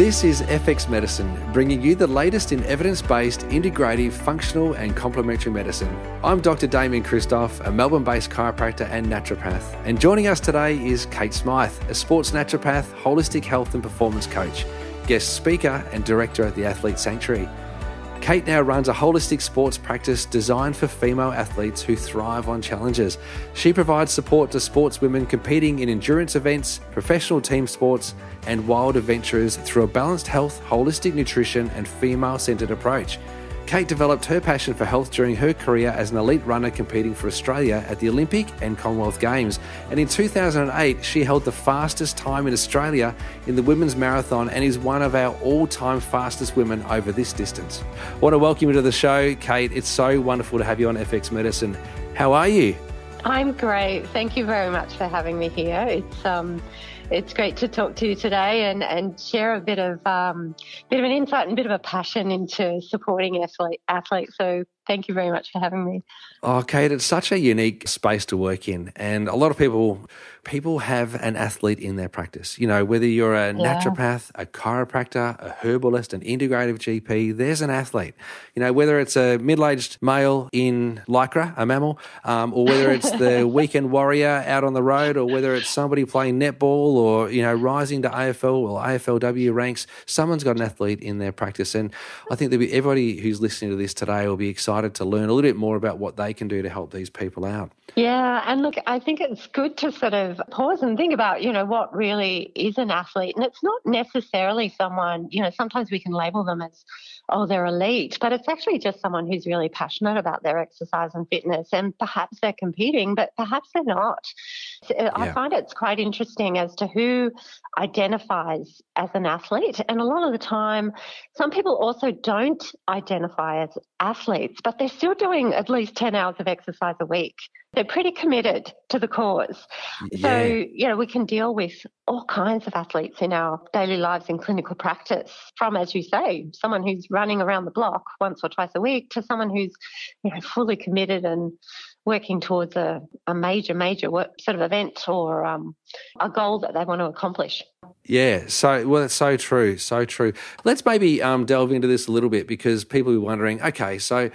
This is FX Medicine, bringing you the latest in evidence-based, integrative, functional and complementary medicine. I'm Dr. Damian Kristof, a Melbourne-based chiropractor and naturopath. And joining us today is Kate Smyth, a sports naturopath, holistic health and performance coach, guest speaker and director at the Athlete Sanctuary. Kate now runs a holistic sports practice designed for female athletes who thrive on challenges. She provides support to sportswomen competing in endurance events, professional team sports, and wild adventurers through a balanced health, holistic nutrition, and female-centered approach. Kate developed her passion for health during her career as an elite runner competing for Australia at the Olympic and Commonwealth Games. And in 2008, she held the fastest time in Australia in the women's marathon and is one of our all-time fastest women over this distance. I want to welcome you to the show, Kate. It's so wonderful to have you on FX Medicine. How are you? I'm great. Thank you very much for having me here. It's great to talk to you today and share a bit of an insight and a bit of a passion into supporting athletes. So thank you very much for having me. Oh, Kate, it's such a unique space to work in. And a lot of people have an athlete in their practice. You know, whether you're a naturopath, a chiropractor, a herbalist, an integrative GP, there's an athlete. You know, whether it's a middle-aged male in Lycra, a mammal, or whether it's the weekend warrior out on the road, or whether it's somebody playing netball or, you know, rising to AFL or AFLW ranks, someone's got an athlete in their practice. And I think everybody who's listening to this today will be excited to learn a little bit more about what they can do to help these people out. Yeah, and look, I think it's good to sort of pause and think about, you know, what really is an athlete. And it's not necessarily someone, you know, sometimes we can label them as, oh, they're elite, but it's actually just someone who's really passionate about their exercise and fitness, and perhaps they're competing, but perhaps they're not. I find it's quite interesting as to who identifies as an athlete. And a lot of the time, some people also don't identify as athletes, but they're still doing at least 10 hours of exercise a week. They're pretty committed to the cause. Yeah. So, you know, we can deal with all kinds of athletes in our daily lives in clinical practice, from, as you say, someone who's running around the block once or twice a week to someone who's, you know, fully committed and working towards a major work sort of event or a goal that they want to accomplish. Yeah, it's so true, so true. Let's maybe delve into this a little bit, because people are wondering, okay, so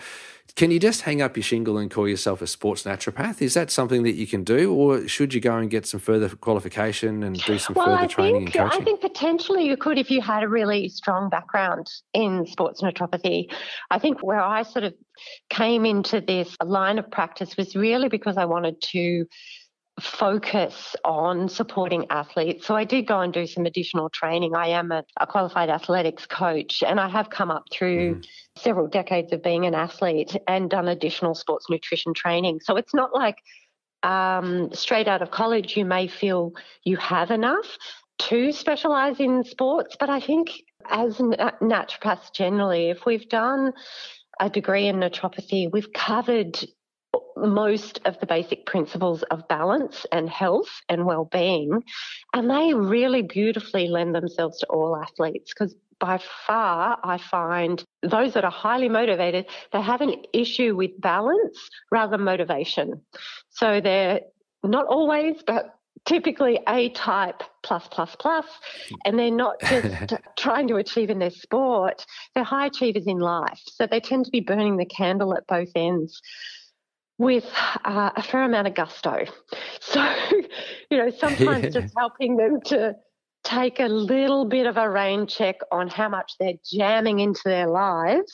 can you just hang up your shingle and call yourself a sports naturopath? Is that something that you can do, or should you go and get some further qualification and do some further training and coaching? I think potentially you could if you had a really strong background in sports naturopathy. I think where I sort of came into this line of practice was really because I wanted to focus on supporting athletes. So I did go and do some additional training. I am a qualified athletics coach, and I have come up through several decades of being an athlete and done additional sports nutrition training. So it's not like straight out of college you may feel you have enough to specialise in sports. But I think as naturopaths generally, if we've done a degree in naturopathy, we've covered most of the basic principles of balance and health and well-being, and they really beautifully lend themselves to all athletes, because by far I find those that are highly motivated, they have an issue with balance rather than motivation. So they're not always, but typically A-type plus, and they're not just trying to achieve in their sport, they're high achievers in life. So they tend to be burning the candle at both ends with a fair amount of gusto. So, you know, sometimes just helping them to take a little bit of a rain check on how much they're jamming into their lives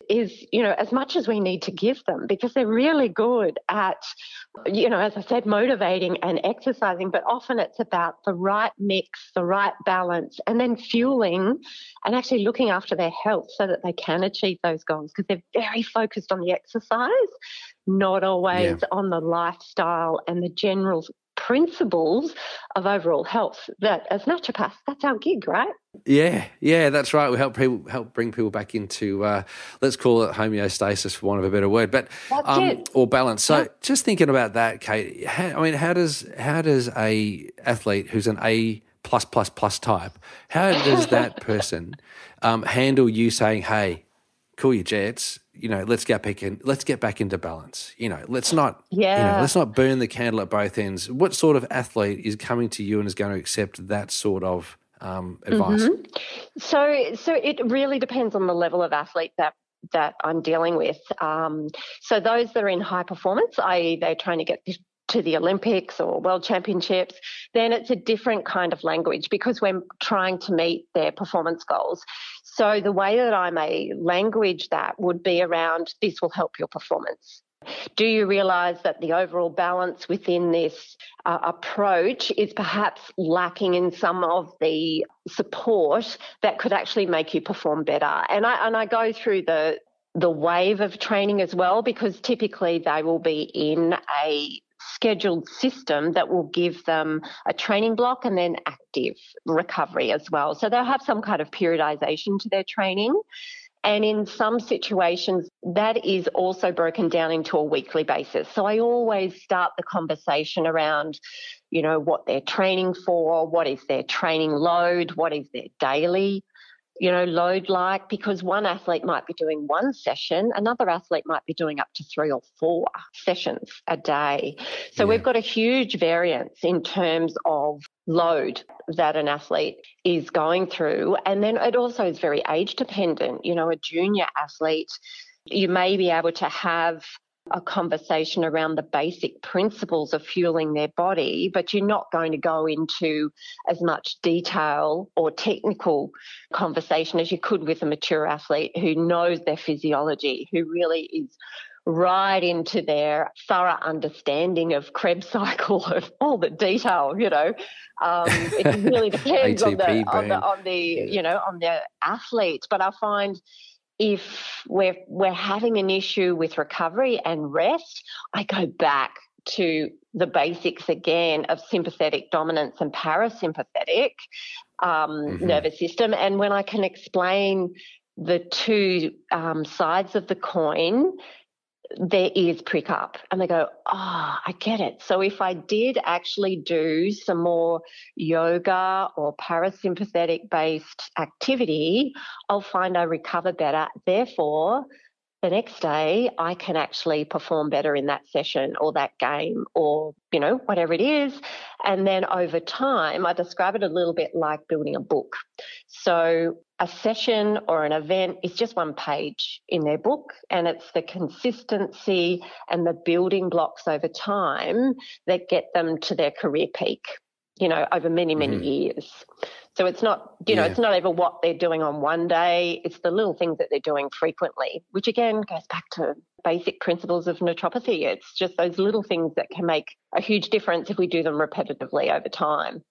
is, you know, as much as we need to give them, because they're really good at, you know, as I said, motivating and exercising, but often it's about the right mix, the right balance, and then fueling and actually looking after their health so that they can achieve those goals, because they're very focused on the exercise, not always on the lifestyle and the general principles of overall health. That as naturopaths, that's our gig, right? Yeah, that's right. We help bring people back into let's call it homeostasis, for want of a better word, but or balance. So just thinking about that, Kate. How does a athlete who's an A++ type, how does that person handle you saying, "Hey, cool your jets, you know, let's get back into balance. You know, let's not burn the candle at both ends." What sort of athlete is coming to you and is going to accept that sort of advice? So it really depends on the level of athlete that I'm dealing with. So those that are in high performance, i.e. they're trying to get to the Olympics or World Championships, then it's a different kind of language because we're trying to meet their performance goals. So the way that I may language that would be around, this will help your performance. Do you realise that the overall balance within this approach is perhaps lacking in some of the support that could actually make you perform better? And I go through the wave of training as well, because typically they will be in a scheduled system that will give them a training block and then active recovery as well. So they'll have some kind of periodization to their training. And in some situations, that is also broken down into a weekly basis. So I always start the conversation around, what they're training for, what is their training load, what is their daily, load like, because one athlete might be doing one session, another athlete might be doing up to 3 or 4 sessions a day. So we've got a huge variance in terms of load that an athlete is going through. And then it also is very age dependent. A junior athlete, you may be able to have a conversation around the basic principles of fueling their body, but you're not going to go into as much detail or technical conversation as you could with a mature athlete who knows their physiology, who really is right into their thorough understanding of Krebs cycle, of all the detail. It really depends on the athlete. But I find if we're having an issue with recovery and rest, I go back to the basics again of sympathetic dominance and parasympathetic nervous system. And when I can explain the two sides of the coin, their ears prick up and they go, I get it. So if I did actually do some more yoga or parasympathetic based activity, I'll find I recover better. Therefore, the next day I can actually perform better in that session or that game or, whatever it is. And then over time, I describe it a little bit like building a book. So a session or an event is just one page in their book, and it's the consistency and the building blocks over time that get them to their career peak, over many, many years. So it's not, it's not even what they're doing on one day. It's the little things that they're doing frequently, which again goes back to basic principles of naturopathy. It's just those little things that can make a huge difference if we do them repetitively over time.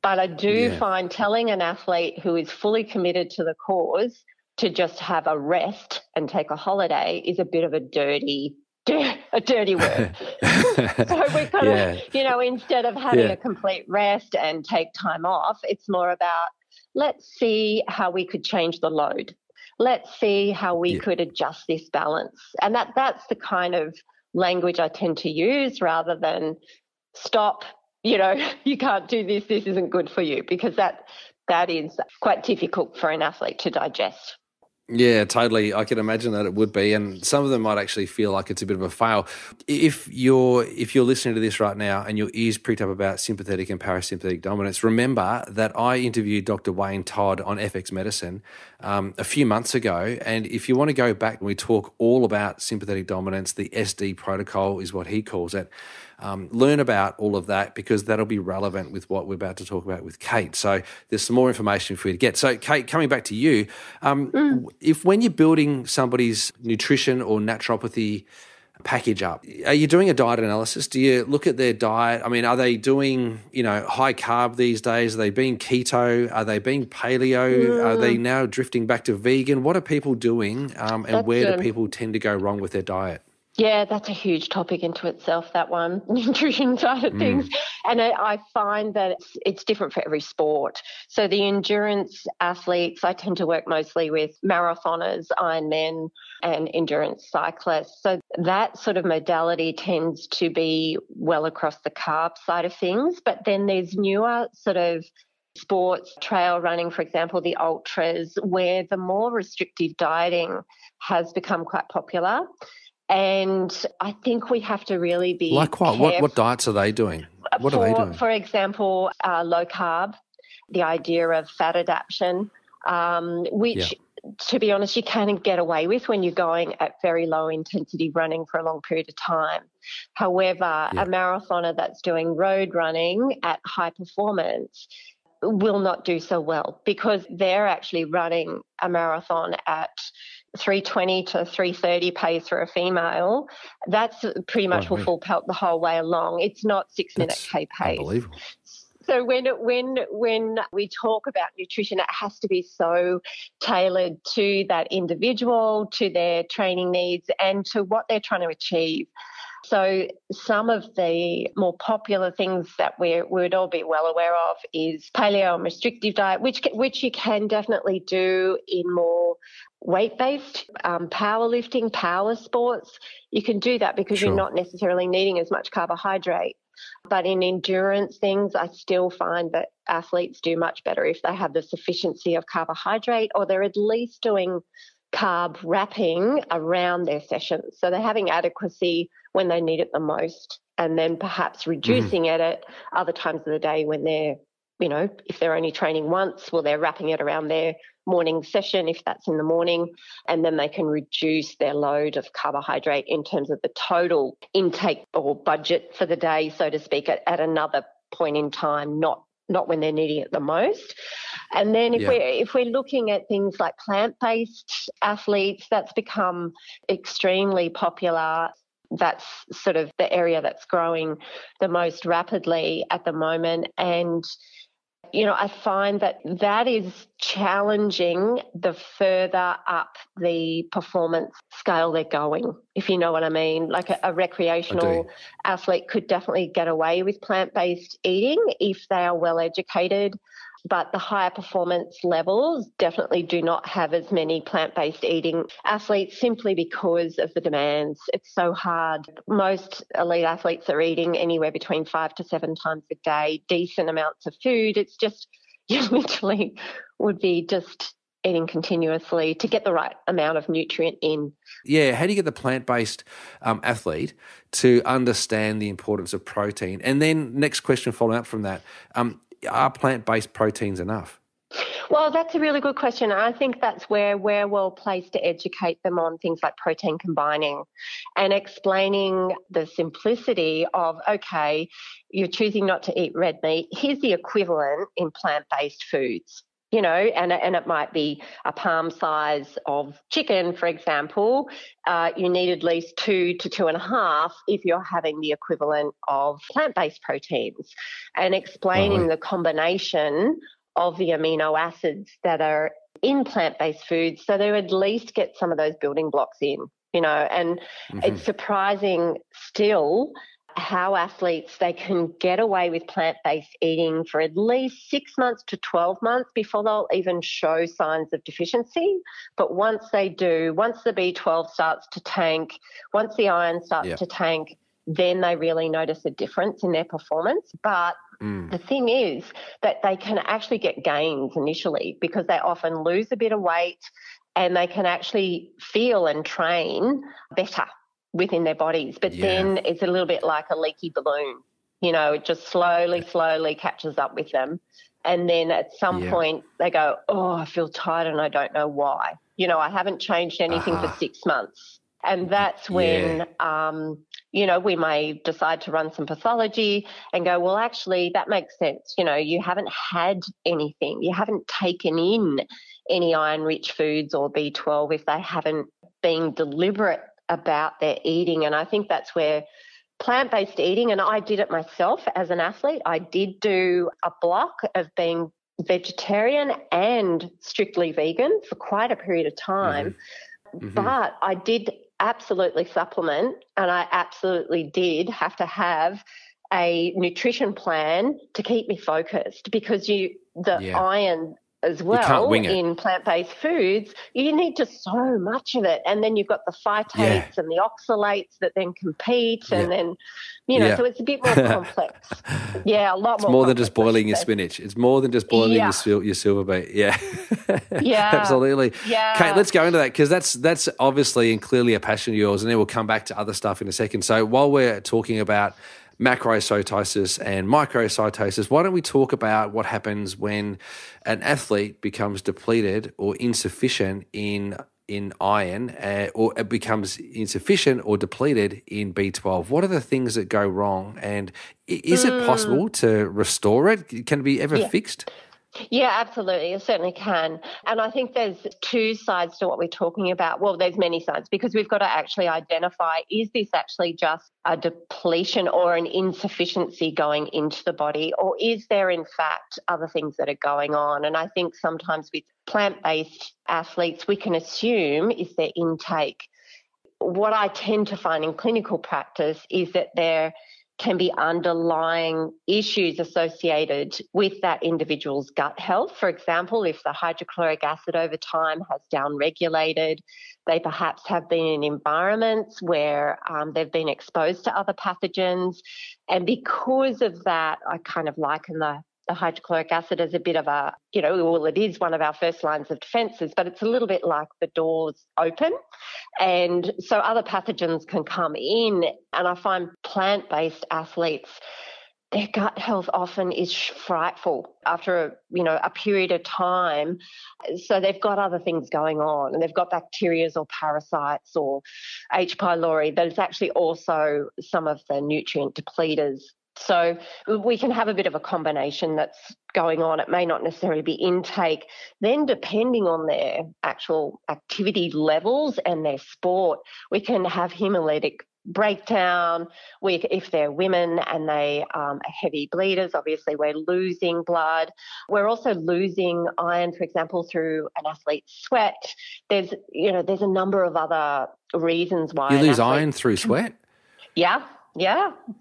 But I do find telling an athlete who is fully committed to the cause to just have a rest and take a holiday is a bit of a dirty word. So we kind of, instead of having a complete rest and take time off, it's more about, let's see how we could change the load. Let's see how we could adjust this balance. And that's the kind of language I tend to use rather than stop, you can't do this isn't good for you, because that is quite difficult for an athlete to digest. Yeah, totally. I can imagine that it would be, and some of them might actually feel like it's a bit of a fail. If you're listening to this right now and your ears pricked up about sympathetic and parasympathetic dominance, remember that I interviewed Dr. Wayne Todd on FX Medicine a few months ago, and if you want to go back, we talk all about sympathetic dominance. The SD protocol is what he calls it. Learn about all of that, because that'll be relevant with what we're about to talk about with Kate. So there's some more information for you to get. So Kate, coming back to you, if when you're building somebody's nutrition or naturopathy package up, are you doing a diet analysis? Do you look at their diet? I mean, are they doing, high carb these days? Are they being keto? Are they being paleo? Are they now drifting back to vegan? What are people doing, and where do people tend to go wrong with their diet? Yeah, that's a huge topic into itself, that one, nutrition side of things. And I find that it's different for every sport. So the endurance athletes, I tend to work mostly with marathoners, Ironmen, and endurance cyclists. So that sort of modality tends to be well across the carb side of things. But then there's newer sort of sports, trail running, for example, the ultras, where the more restrictive dieting has become quite popular. And I think we have to really be like what? What diets are they doing? What are they doing? For example, low carb the idea of fat adaptation, which, to be honest, you can get away with when you're going at very low intensity running for a long period of time. However, a marathoner that's doing road running at high performance will not do so well because they're actually running a marathon at 320 to 330 pace for a female. That's pretty much full pelt the whole way along. It's not 6-minute K pace. Unbelievable. So when we talk about nutrition, it has to be so tailored to that individual, to their training needs, and to what they're trying to achieve. So some of the more popular things that we would all be well aware of is paleo and restrictive diet, which you can definitely do in more weight-based powerlifting, power sports. You can do that because you're not necessarily needing as much carbohydrate. But in endurance things, I still find that athletes do much better if they have the sufficiency of carbohydrate, or they're at least doing carb wrapping around their sessions. So they're having adequacy when they need it the most, and then perhaps reducing it at other times of the day when they're, if they're only training once, well, they're wrapping it around their morning session if that's in the morning, and then they can reduce their load of carbohydrate in terms of the total intake or budget for the day, so to speak, at another point in time, not when they're needing it the most. And then if we're looking at things like plant-based athletes, that's become extremely popular. That's sort of the area that's growing the most rapidly at the moment. And I find that is challenging the further up the performance scale they're going, if you know what I mean. Like a recreational athlete could definitely get away with plant-based eating if they are well educated, but the higher performance levels definitely do not have as many plant-based eating athletes simply because of the demands. It's so hard. Most elite athletes are eating anywhere between 5 to 7 times a day, decent amounts of food. It's just, you literally would be just eating continuously to get the right amount of nutrient in. Yeah, how do you get the plant-based athlete to understand the importance of protein? And then next question following up from that, are plant-based proteins enough? Well, that's a really good question. I think that's where we're well placed to educate them on things like protein combining and explaining the simplicity of, okay, you're choosing not to eat red meat. Here's the equivalent in plant-based foods. And it might be a palm size of chicken, for example. You need at least 2 to 2.5 if you're having the equivalent of plant-based proteins, and explaining the combination of the amino acids that are in plant-based foods, so they at least get some of those building blocks in, and it's surprising still how athletes, they can get away with plant-based eating for at least 6 months to 12 months before they'll even show signs of deficiency. But once they do, once the B12 starts to tank, once the iron starts to tank, then they really notice a difference in their performance. But the thing is that they can actually get gains initially because they often lose a bit of weight and they can actually feel and train better within their bodies. But then it's a little bit like a leaky balloon. It just slowly catches up with them. And then at some point they go, oh, I feel tired and I don't know why. I haven't changed anything for 6 months. And that's when, we may decide to run some pathology and go, well, actually, that makes sense. You haven't had anything. You haven't taken in any iron-rich foods or B12 if they haven't been deliberate about their eating. And I think that's where plant-based eating, and I did it myself as an athlete. I did do a block of being vegetarian and strictly vegan for quite a period of time. But I did absolutely supplement, and I absolutely did have to have a nutrition plan to keep me focused, because iron as well in plant-based foods, you need just so much of it. And then you've got the phytates and the oxalates that then compete, and then, so it's a bit more complex. A lot more. It's more than just boiling your spinach. It's more than just boiling your silver beet. Absolutely. Kate, let's go into that, because that's obviously and clearly a passion of yours, and then we'll come back to other stuff in a second. So while we're talking about macrocytosis and microcytosis. Why don't we talk about what happens when an athlete becomes depleted or insufficient in iron, or it becomes insufficient or depleted in B12? What are the things that go wrong, and is it possible to restore it? Can it be ever fixed? Yeah, absolutely. It certainly can. And I think there's two sides to what we're talking about. Well, there's many sides, because we've got to actually identify, is this actually just a depletion or an insufficiency going into the body, or is there in fact other things that are going on? And I think sometimes with plant-based athletes, we can assume is their intake. What I tend to find in clinical practice is that there can be underlying issues associated with that individual's gut health. For example, if the hydrochloric acid over time has downregulated, they perhaps have been in environments where they've been exposed to other pathogens. And because of that, I kind of liken the hydrochloric acid as a bit of a, well, it is one of our first lines of defences, but it's a little bit like the doors open. And so other pathogens can come in. And I find plant-based athletes, their gut health often is frightful after a period of time. So they've got other things going on, and they've got bacteria or parasites or H. pylori. There's actually also some of the nutrient depleters. So we can have a bit of a combination that's going on. It may not necessarily be intake. Then depending on their actual activity levels and their sport, we can have hemolytic breakdown. If they're women and they are heavy bleeders, obviously we're losing blood. We're also losing iron, for example, through an athlete's sweat. There's a number of other reasons why you lose iron through sweat. Yeah,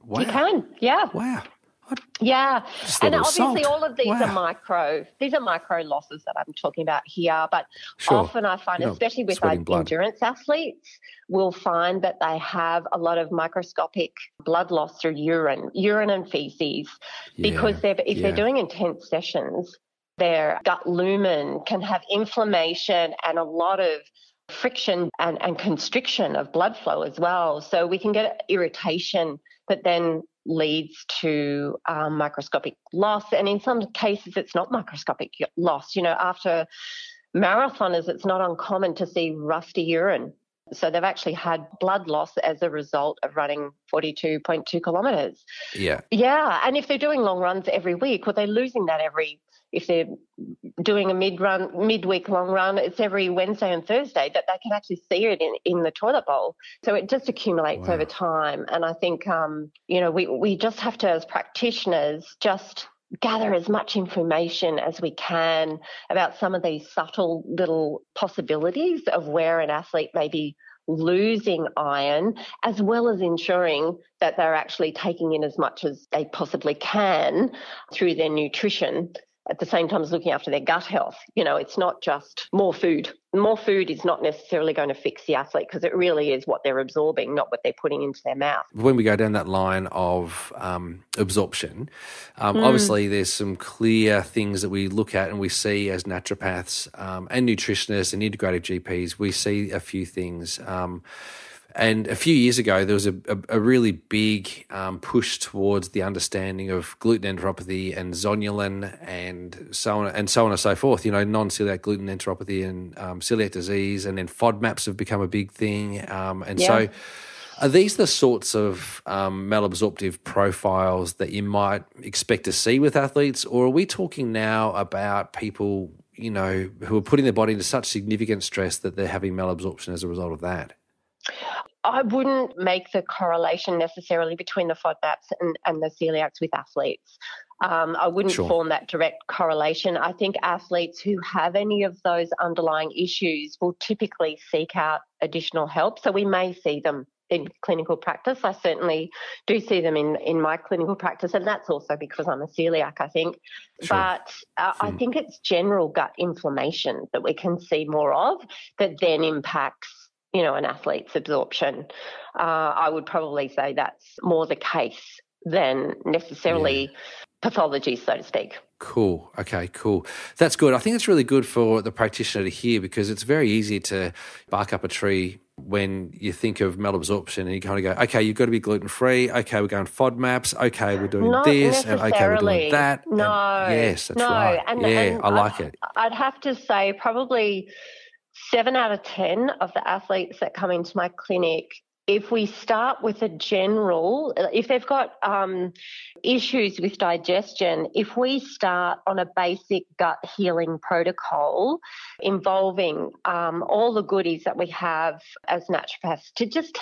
wow. You can. Yeah. Wow. Yeah. And obviously salt. all of these are micro losses that I'm talking about here. But often I find, especially with endurance athletes, we'll find that they have a lot of microscopic blood loss through urine and feces, because if they're doing intense sessions, their gut lumen can have inflammation and a lot of friction and constriction of blood flow as well. So we can get irritation that then leads to microscopic loss. And in some cases, it's not microscopic loss. After marathoners, it's not uncommon to see rusty urine. So they've actually had blood loss as a result of running 42.2 kilometres. Yeah. Yeah. And if they're doing long runs every week, well, they're losing that if they're doing a midweek long run, it's every Wednesday and Thursday that they can actually see it in the toilet bowl. So it just accumulates over time. And I think, we just have to, as practitioners, just gather as much information as we can about some of these subtle little possibilities of where an athlete may be losing iron, as well as ensuring that they're actually taking in as much as they possibly can through their nutrition, at the same time as looking after their gut health. It's not just more food. More food is not necessarily going to fix the athlete, because it really is what they're absorbing, not what they're putting into their mouth. When we go down that line of absorption, obviously there's some clear things that we look at and we see as naturopaths and nutritionists and integrative GPs. We see a few things. And a few years ago, there was a really big push towards the understanding of gluten enteropathy and zonulin and so on and so forth. Non-celiac gluten enteropathy and celiac disease, and then FODMAPs have become a big thing. So are these the sorts of malabsorptive profiles that you might expect to see with athletes, or are we talking now about people, who are putting their body into such significant stress that they're having malabsorption as a result of that? I wouldn't make the correlation necessarily between the FODMAPs and the celiacs with athletes. I wouldn't form that direct correlation. I think athletes who have any of those underlying issues will typically seek out additional help. So we may see them in clinical practice. I certainly do see them in my clinical practice, and that's also because I'm a celiac, I think. Sure. But I think it's general gut inflammation that we can see more of that then impacts an athlete's absorption. I would probably say that's more the case than necessarily pathology, so to speak. Cool. Okay, cool. That's good. I think it's really good for the practitioner to hear, because it's very easy to bark up a tree when you think of malabsorption and you kind of go, okay, you've got to be gluten-free. Okay, we're going FODMAPs. Okay, we're doing Not this. And okay, we're doing necessarily. that. No, And yes, that's no. right. And I like it. I'd have to say probably 7 out of 10 of the athletes that come into my clinic, if we start with a general, if they've got issues with digestion, if we start on a basic gut healing protocol involving all the goodies that we have as naturopaths to just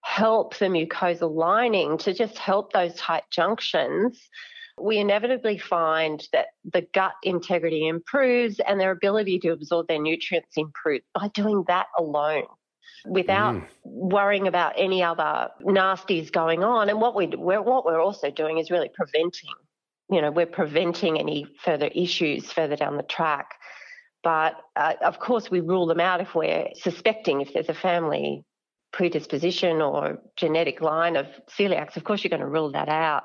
help the mucosal lining, to just help those tight junctions, we inevitably find that the gut integrity improves and their ability to absorb their nutrients improves by doing that alone, without worrying about any other nasties going on. And what we're also doing is really preventing. We're preventing any further issues further down the track. But of course, we rule them out if we're suspecting if there's a family predisposition or genetic line of celiacs. Of course, you're going to rule that out.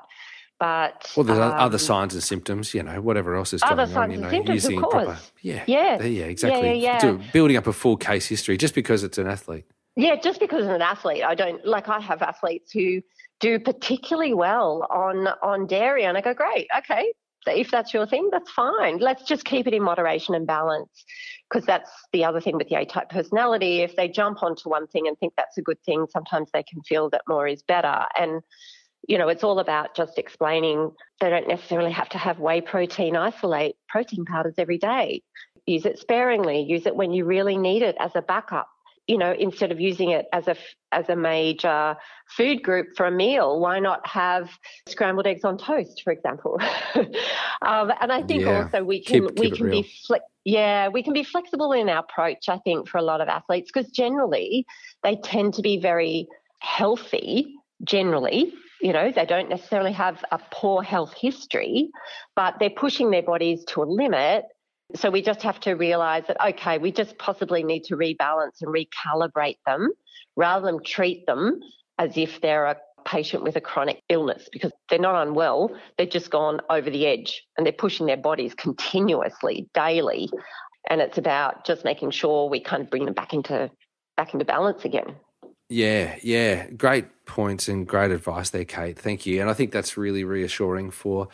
But there's other signs and symptoms, whatever else is going on. Other signs and symptoms, using of course. Proper, yeah, exactly. Yeah. Building up a full case history just because it's an athlete. Yeah, just because it's an athlete. I have athletes who do particularly well on dairy, and I go, great, okay, so if that's your thing, that's fine. Let's just keep it in moderation and balance, because that's the other thing with the A-type personality. If they jump onto one thing and think that's a good thing, sometimes they can feel that more is better. And it's all about just explaining they don't necessarily have to have whey protein isolate protein powders every day. Use it sparingly. Use it when you really need it as a backup. Instead of using it as a major food group for a meal, why not have scrambled eggs on toast, for example? And I think also we can be flexible in our approach, I think, for a lot of athletes, because generally they tend to be very healthy, generally. They don't necessarily have a poor health history, but they're pushing their bodies to a limit. So we just have to realise that, okay, we just possibly need to rebalance and recalibrate them rather than treat them as if they're a patient with a chronic illness, because they're not unwell. They've just gone over the edge and they're pushing their bodies continuously, daily. And it's about just making sure we kind of bring them back into balance again. Yeah. Great points and great advice there, Kate. Thank you. And I think that's really reassuring for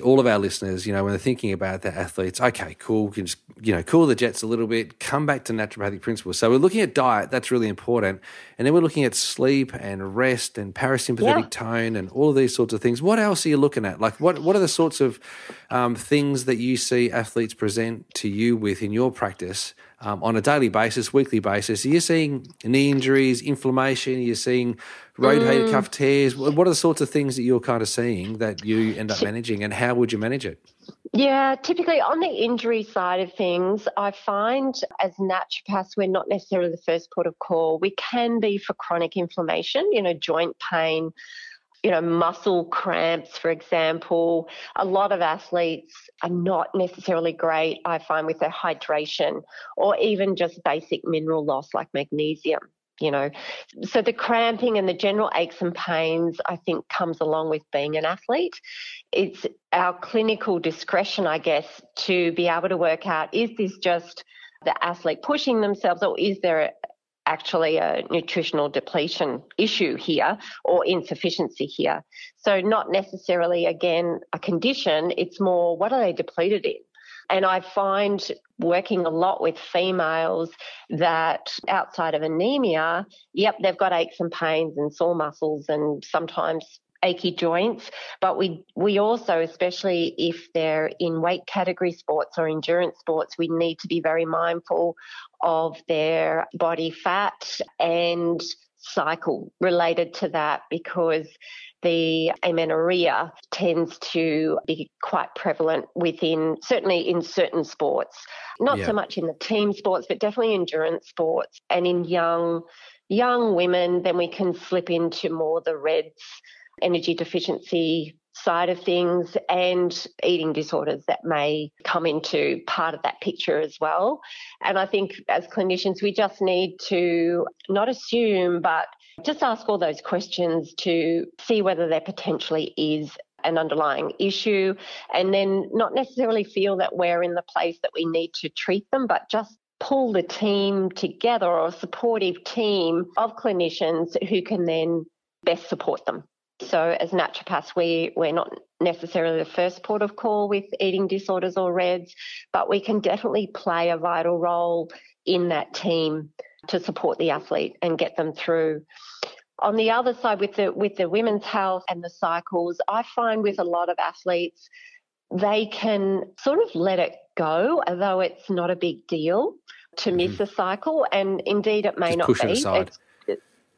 all of our listeners, when they're thinking about their athletes. Okay, cool. We can just, cool the jets a little bit, come back to naturopathic principles. So we're looking at diet. That's really important. And then we're looking at sleep and rest and parasympathetic tone and all of these sorts of things. What else are you looking at? Like what are the sorts of things that you see athletes present to you with in your practice on a daily basis, weekly basis? Are you seeing knee injuries, inflammation? Are you seeing rotator cuff tears? What are the sorts of things that you're kind of seeing that you end up managing, and how would you manage it? Yeah, typically on the injury side of things, I find as naturopaths, we're not necessarily the first port of call. We can be for chronic inflammation, joint pain, muscle cramps, for example. A lot of athletes are not necessarily great, I find, with their hydration or even just basic mineral loss like magnesium. So the cramping and the general aches and pains, I think, comes along with being an athlete. It's our clinical discretion, I guess, to be able to work out, is this just the athlete pushing themselves, or is there actually a nutritional depletion issue here or insufficiency here? So not necessarily, again, a condition, it's more what are they depleted in? And I find working a lot with females that outside of anemia, they've got aches and pains and sore muscles and sometimes achy joints, but we also, especially if they're in weight category sports or endurance sports, we need to be very mindful of their body fat and cycle related to that, because the amenorrhea tends to be quite prevalent certainly in certain sports, not so much in the team sports, but definitely endurance sports. And in young women, then we can slip into more the REDS, energy deficiency side of things, and eating disorders that may come into part of that picture as well. And I think as clinicians, we just need to not assume, but just ask all those questions to see whether there potentially is an underlying issue, and then not necessarily feel that we're in the place that we need to treat them, but just pull the team together, or a supportive team of clinicians who can then best support them. So as naturopaths, we're not necessarily the first port of call with eating disorders or REDS, but we can definitely play a vital role in that team to support the athlete and get them through. On the other side, with the women's health and the cycles, I find with a lot of athletes, they can sort of let it go, although it's not a big deal to miss a cycle. And indeed, it may just not push be. it aside.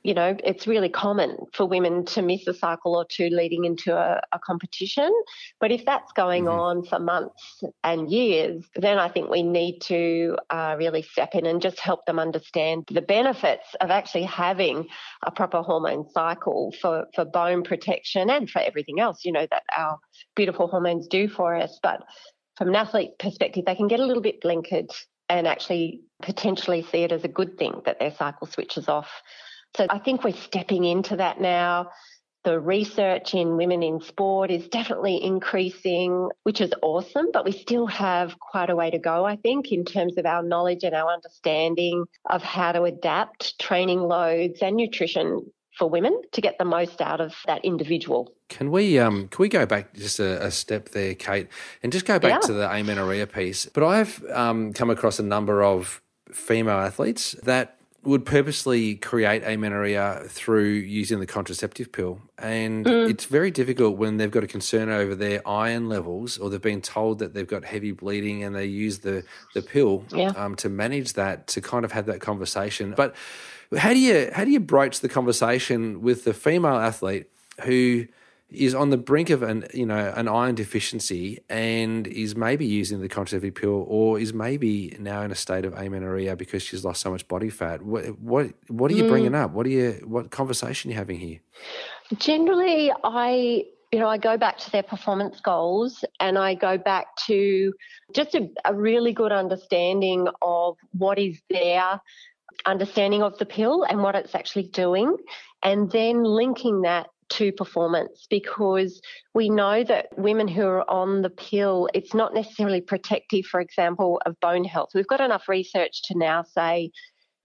It's really common for women to miss a cycle or two leading into a competition. But if that's going on for months and years, then I think we need to really step in and just help them understand the benefits of actually having a proper hormone cycle for bone protection and for everything else, that our beautiful hormones do for us. But from an athlete perspective, they can get a little bit blinkered and actually potentially see it as a good thing that their cycle switches off. So I think we're stepping into that now. The research in women in sport is definitely increasing, which is awesome, but we still have quite a way to go, I think, in terms of our knowledge and our understanding of how to adapt training loads and nutrition for women to get the most out of that individual. Can we go back just a step there, Kate, and just go back to the amenorrhea piece? But I've come across a number of female athletes that would purposely create amenorrhea through using the contraceptive pill. And it's very difficult when they've got a concern over their iron levels, or they've been told that they've got heavy bleeding and they use the pill to manage that, to kind of have that conversation. But how do you broach the conversation with the female athlete who is on the brink of an iron deficiency and is maybe using the contraceptive pill, or is maybe now in a state of amenorrhea because she's lost so much body fat? What are you bringing up? What conversation are you having here? Generally, I go back to their performance goals, and I go back to just a really good understanding of what is their understanding of the pill and what it's actually doing, and then linking that to performance, because we know that women who are on the pill, it's not necessarily protective, for example, of bone health. We've got enough research to now say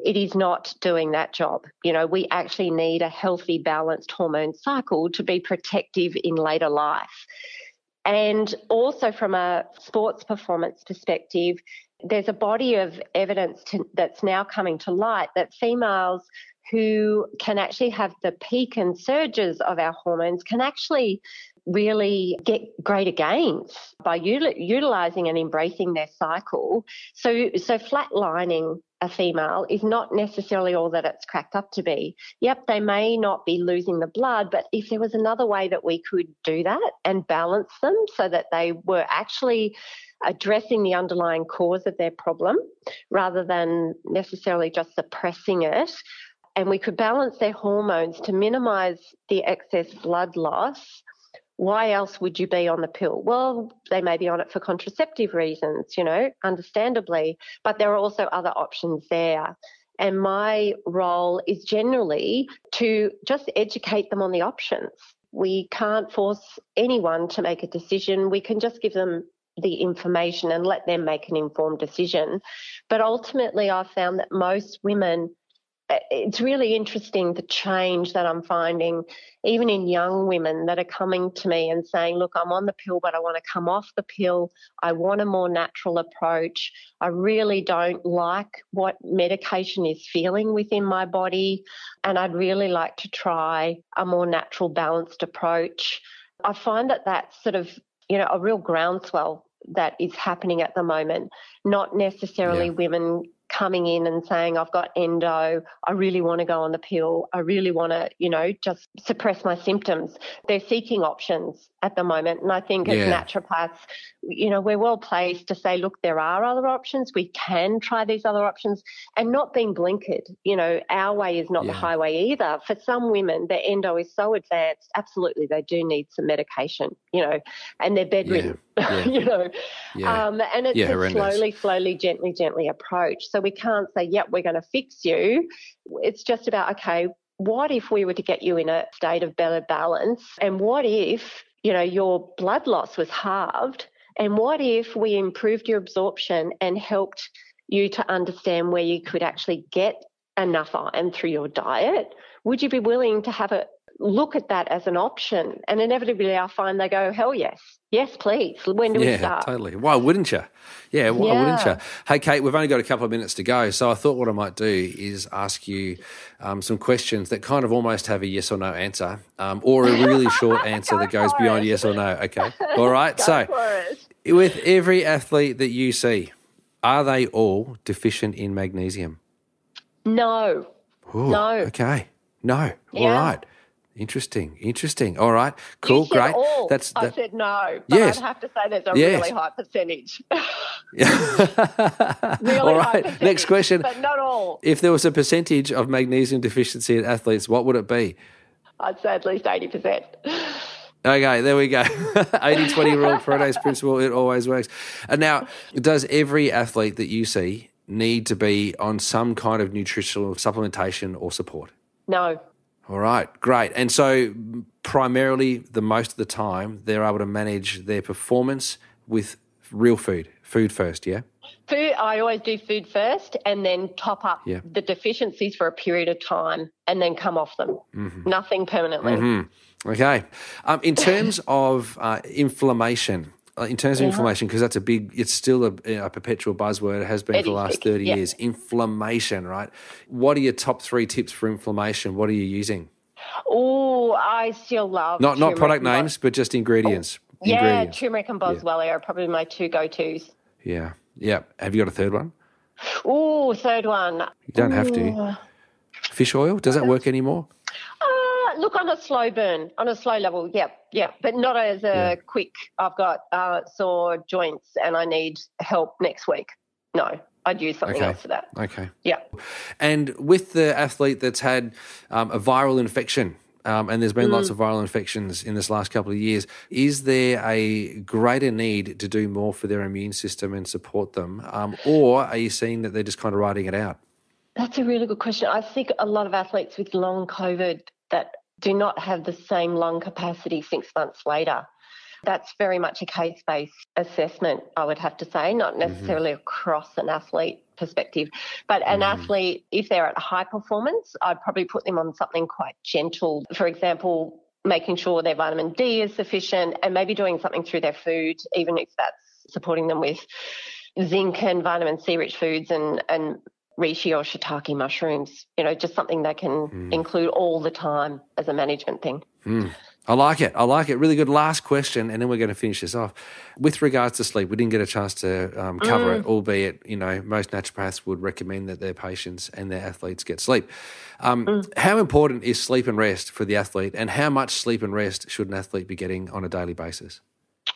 it is not doing that job. We actually need a healthy, balanced hormone cycle to be protective in later life. And also from a sports performance perspective, there's a body of evidence that's now coming to light that females who can actually have the peak and surges of our hormones can actually really get greater gains by utilising and embracing their cycle. So flatlining a female is not necessarily all that it's cracked up to be. Yep, they may not be losing the blood, but if there was another way that we could do that and balance them so that they were actually addressing the underlying cause of their problem rather than necessarily just suppressing it, and we could balance their hormones to minimise the excess blood loss, why else would you be on the pill? Well, they may be on it for contraceptive reasons, understandably, but there are also other options there. And my role is generally to just educate them on the options. We can't force anyone to make a decision. We can just give them the information and let them make an informed decision. But ultimately, I've found that most women, it's really interesting the change that I'm finding, even in young women that are coming to me and saying, look, I'm on the pill, but I want to come off the pill. I want a more natural approach. I really don't like what medication is feeling within my body, and I'd really like to try a more natural, balanced approach. I find that that's sort of, a real groundswell that is happening at the moment, not necessarily women coming in and saying, I've got endo, I really want to go on the pill, I really want to, just suppress my symptoms. They're seeking options at the moment. And I think as naturopaths, we're well placed to say, look, there are other options. We can try these other options, and not being blinkered. Our way is not the highway either. For some women, their endo is so advanced, absolutely, they do need some medication, and they're bedridden, and it's a slowly, gently approach. So we can't say, yep, we're going to fix you. It's just about, okay, what if we were to get you in a state of better balance? And what if, your blood loss was halved? And what if we improved your absorption and helped you to understand where you could actually get enough iron through your diet, would you be willing to have a look at that as an option? And inevitably I find they go, hell yes. Yes, please. When do we start? Yeah, totally. Why wouldn't you? Yeah, why wouldn't you? Hey, Kate, we've only got a couple of minutes to go, so I thought what I might do is ask you some questions that kind of almost have a yes or no answer, or a really short answer that goes beyond yes or no. Okay. All right. So with every athlete that you see, are they all deficient in magnesium? No. Ooh, no. Okay. No. All right. Interesting. All right. Cool. You said Great. all. I said no. But I'd have to say there's a really high percentage. Really all right. high percentage, Next question. But not all. If there was a percentage of magnesium deficiency in athletes, what would it be? I'd say at least 80%. Okay, there we go. 80-20 rule, Pareto's principle, it always works. And now, does every athlete that you see need to be on some kind of nutritional supplementation or support? No. All right, great. And so primarily, the most of the time, they're able to manage their performance with real food first, yeah? Food, I always do food first and then top up the deficiencies for a period of time and then come off them. Mm-hmm. Nothing permanently. Mm-hmm. Okay. In terms of inflammation, because that's it's still a perpetual buzzword. It has been for the last 30 years. Inflammation, right? What are your top 3 tips for inflammation? What are you using? Oh, I still love not product names, but just ingredients. Yeah, turmeric and boswellia are probably my 2 go-tos. Yeah. Have you got a third one? Oh, third one. You don't have to. Fish oil, does that work anymore? Look, on a slow burn, on a slow level, but not as a quick, I've got sore joints and I need help next week. No, I'd use something else for that. Okay. Yeah. And with the athlete that's had a viral infection, and there's been lots of viral infections in this last couple of years, is there a greater need to do more for their immune system and support them, or are you seeing that they're just kind of riding it out? That's a really good question. I think a lot of athletes with long COVID that do not have the same lung capacity 6 months later. That's very much a case-based assessment, I would have to say, not necessarily across an athlete perspective. But an athlete, if they're at high performance, I'd probably put them on something quite gentle. For example, making sure their vitamin D is sufficient and maybe doing something through their food, even if that's supporting them with zinc and vitamin C-rich foods and reishi or shiitake mushrooms, just something they can include all the time as a management thing. I like it. Really good. Last question, and then we're going to finish this off. With regards to sleep, we didn't get a chance to cover it, albeit, most naturopaths would recommend that their patients and their athletes get sleep. How important is sleep and rest for the athlete, and how much sleep and rest should an athlete be getting on a daily basis?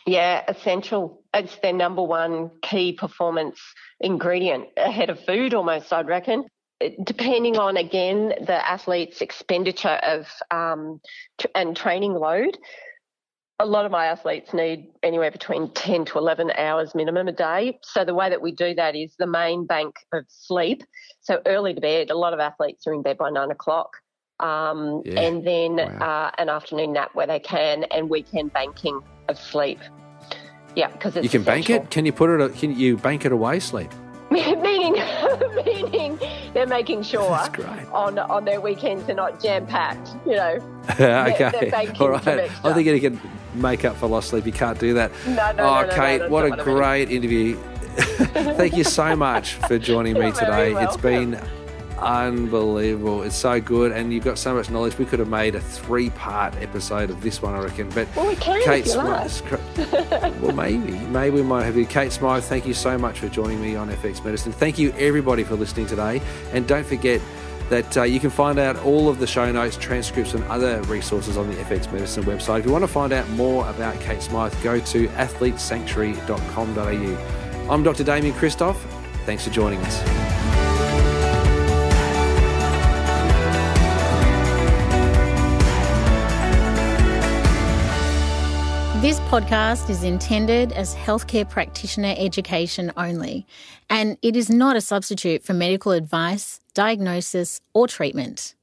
Yeah, essential. It's their number one key performance ingredient ahead of food almost, I'd reckon. Depending on, again, the athlete's expenditure of and training load, a lot of my athletes need anywhere between 10 to 11 hours minimum a day. So the way that we do that is the main bank of sleep. So early to bed, a lot of athletes are in bed by 9 o'clock. And then an afternoon nap where they can, and weekend banking of sleep. Yeah, because it's you can essential. bank it. Can you bank it away sleep? meaning they're making sure That's great. on their weekends they're not jam packed. Okay, they're all right. I think you can make up for lost sleep. You can't do that. No, Kate, what a great interview. Thank you so much for joining me today. It's been unbelievable. It's so good, and you've got so much knowledge. We could have made a 3-part episode of this one, I reckon. But we can, Kate if you Smyth, well, maybe we might have you. Kate Smyth, thank you so much for joining me on FX Medicine. Thank you, everybody, for listening today. And don't forget that you can find out all of the show notes, transcripts, and other resources on the FX Medicine website. If you want to find out more about Kate Smyth, go to athletesanctuary.com.au. I'm Dr. Damian Kristof. Thanks for joining us. This podcast is intended as healthcare practitioner education only, and it is not a substitute for medical advice, diagnosis, or treatment.